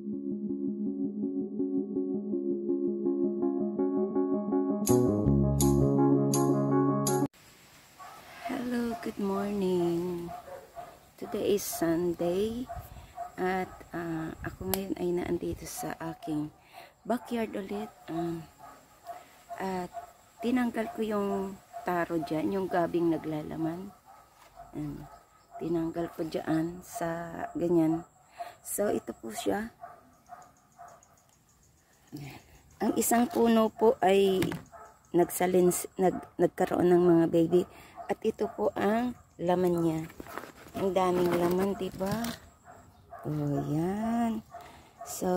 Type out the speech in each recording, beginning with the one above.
Hello, good morning. Today is Sunday at ako ngayon ay naandito sa aking backyard ulit. At tinanggal ko yung taro dyan, yung gabing naglalaman. Tinanggal ko dyan sa ganyan. So ito po siya. Ang isang puno po ay nagkaroon ng mga baby. At ito po ang laman niya. Ang daming laman, diba? Oh, yan. So,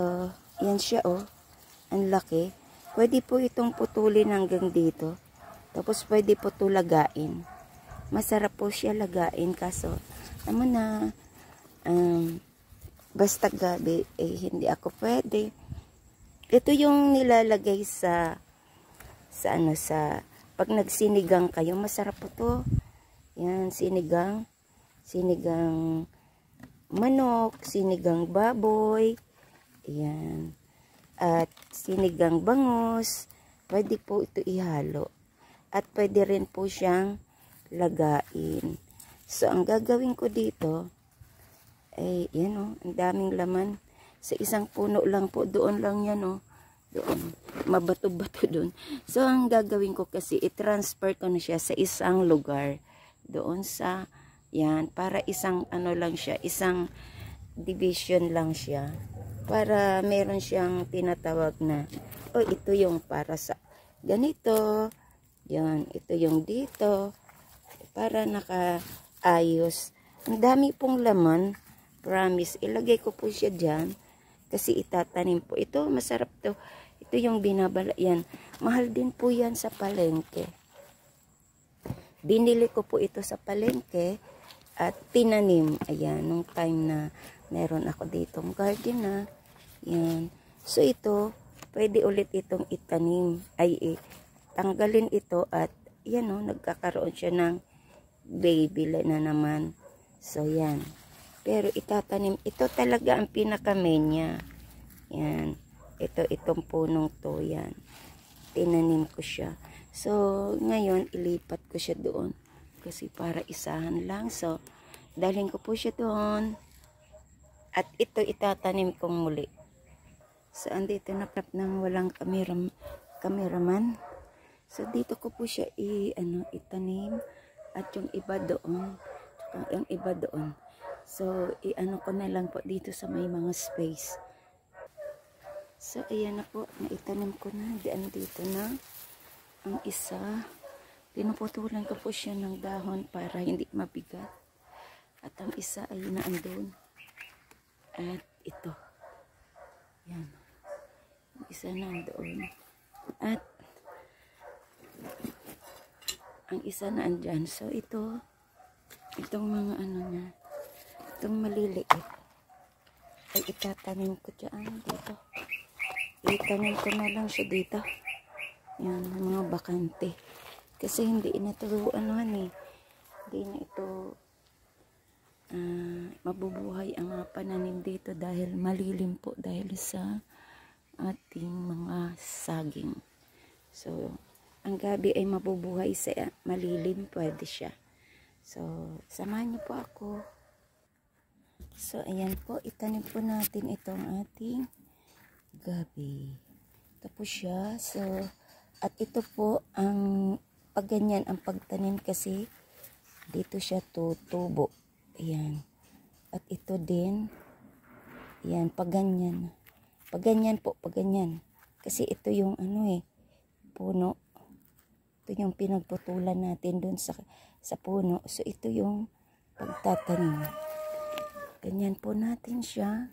yan siya, oh. Ang laki. Pwede po itong putulin hanggang dito. Tapos, pwede po ito lagain. Masarap po siya lagain. Kaso, naman na, basta gabi, hindi ako pwede. Ito yung nilalagay pag nagsinigang kayo, masarap po to. Yan, sinigang manok, sinigang baboy, yan, at sinigang bangus. Pwede po ito ihalo. At pwede rin po siyang lagain. So, ang gagawin ko dito, ay, yan o, ang daming laman. Sa isang puno lang po, doon lang yan o. Doon, mabato-bato doon. So, ang gagawin ko kasi, i-transfer ko na siya sa isang lugar. Doon sa, yan, para isang, lang siya, isang division lang siya. Para meron siyang tinatawag na, ito yung para sa ganito. Yan, ito yung dito. Para nakaayos. Ang dami pong laman. Promise, ilagay ko po siya dyan. Kasi itatanim po. Ito, masarap to. Ito yung binabala. Yan. Mahal din po yan sa palengke. Binili ko po ito sa palengke at tinanim. Ayan, nung time na meron ako ditong garden na. Yan. So, ito, pwede ulit itong itanim. Tanggalin ito at yan o, nagkakaroon siya ng baby na naman. So, yan. Pero itatanim, ito talaga ang pinaka-menya. Yan. Itong punong to, yan. Tinanim ko siya. So, ngayon, ilipat ko siya doon. Kasi para isahan lang. So, dalhin ko po siya doon. At ito itatanim kong muli. So, andito na ng walang cameraman. So, dito ko po siya itanim. At yung iba doon. Yung iba doon. So, ko na lang po dito sa may mga space. So, ayan na po. Naitanim ko na. Diyan dito na. Ang isa. Pinuputulan ko po siya ng dahon para hindi mabigat. At ang isa ay naandun. At ito. Yan. Ang isa naandun. At ang isa naandyan. So, itong mga niya. Itong maliliit ay itatanim ko dyan dito. Itanim ko na lang siya dito. Yan, mga bakante. Kasi hindi na ito hindi na ito mabubuhay ang mga pananim dito dahil malilim po dahil sa ating mga saging. So, ang gabi ay mabubuhay sa malilim, pwede siya. So, samahan niyo po ako. So, ayan po, itanim po natin itong ating gabi. Ito po siya. So, at ito po, pag ganyan ang pagtanim kasi, dito siya tutubo. Ayan. At ito din, ayan, pag ganyan. Pag ganyan po, pag ganyan. Kasi ito yung puno. Ito yung pinagputulan natin dun sa puno. So, ito yung pagtatanim. Ganyan po natin siya.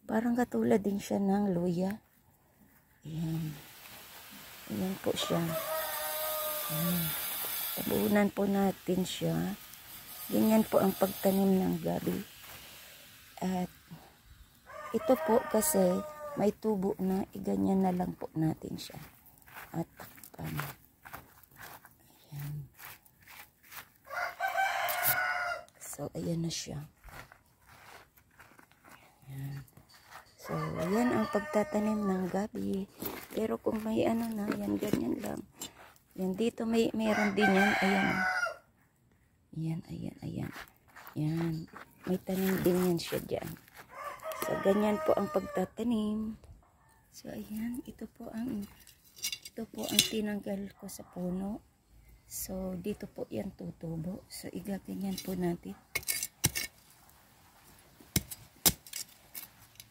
Parang katulad din siya ng luya. Ayan. Ayan po siya. Ayan. Tabunan po natin siya. Ganyan po ang pagtanim ng gabi. At ito po kasi may tubo na. Ganyan na lang po natin siya. At takpan. Ayan. So, ayan na siya. Ayan. So, yan ang pagtatanim ng gabi. Pero kung may ano na, yan, ganyan lang. Yan, dito mayroon din yan. Ayan. Ayan, ayan, ayan. Yan. May tanim din yan siya dyan. So, ganyan po ang pagtatanim. So, ayan. Ito po ang tinanggal ko sa puno. So, dito po yan tutubo. So, igaganyan po natin.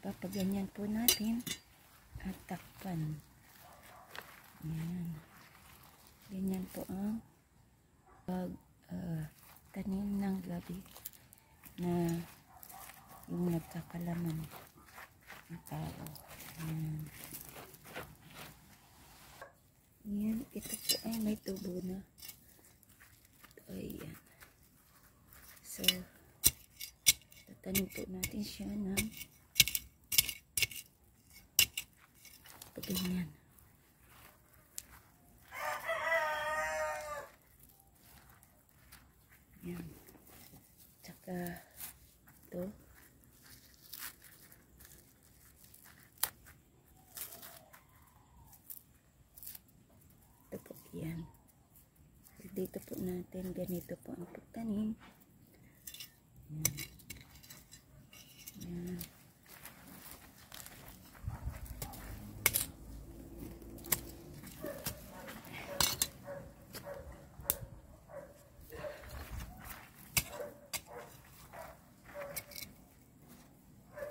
Papaganyan po natin at takpan. Ayan. Ganyan po ang tanim ng gabi na yung nagkakalaman ng tao. Ayan. Ayan. Ito po ay may tubo na. Ayan. So, tatanim po natin siya ng ganyan. Yan. Tsaka ito. Ito po yan. Dito po natin ganito po ang pagtanim. Yan. Yan.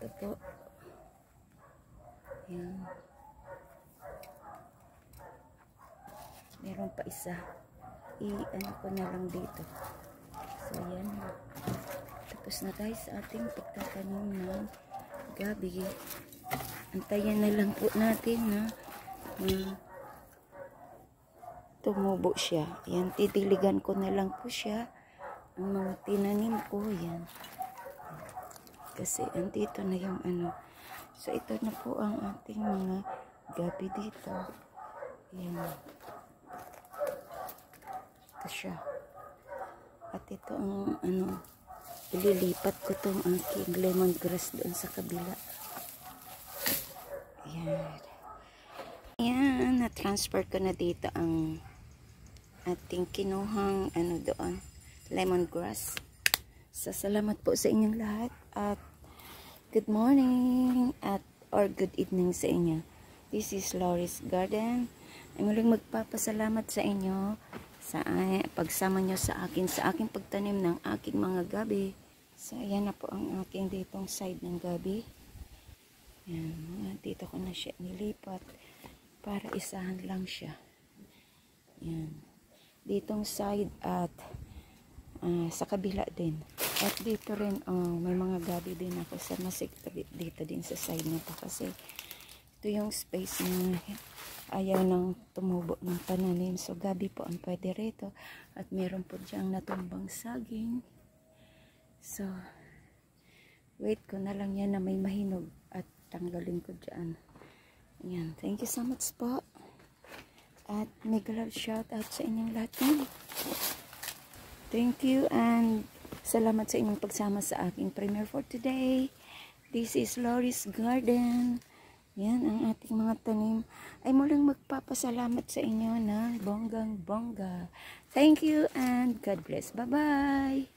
Ito po. Yan. Meron pa isa. I-ano ko na lang dito. So, yan. Tapos na tayo sa ating pagtatanim ng gabi. Antayin na lang po natin na tumubo siya. Yan. Titiligan ko na lang po siya. Ang mga tinanim ko. Yan. Kasi andito na yung ano. So, ito na po ang ating mga gabi dito. Yan. Ito siya. At ito ang ano, ililipat ko tong aking lemongrass doon sa kabila. Yan. Yan. Na-transfer ko na dito ang ating kinuhang ano doon, lemongrass. So, salamat po sa inyong lahat at good morning or good evening sa inyo. This is Laurie's Garden. Ay muling magpapasalamat sa inyo sa pagsama nyo sa aking pagtanim ng aking mga gabi. So, ayan na po ang aking ditong side ng gabi. Yan, dito ko na siya nilipat para isahan lang siya. Yan. Ditong side at sa kabila din. At dito rin, may mga gabi din ako sa masikto dito din sa side nito kasi ito yung space na ayaw nang tumubo ng pananim. So, gabi po ang pwede rito. At meron po diyang natumbang saging. So, wait ko na lang yan na may mahinog at tanggalin ko dyan. Ayan. Thank you so much po. At mega love shout out sa inyong lahat. Thank you and salamat sa inyong pagsama sa aking premiere for today. This is Laurie's Garden. Yan ang ating mga tanim. Ay muling magpapasalamat sa inyo na bonggang bongga. Thank you and God bless. Bye-bye.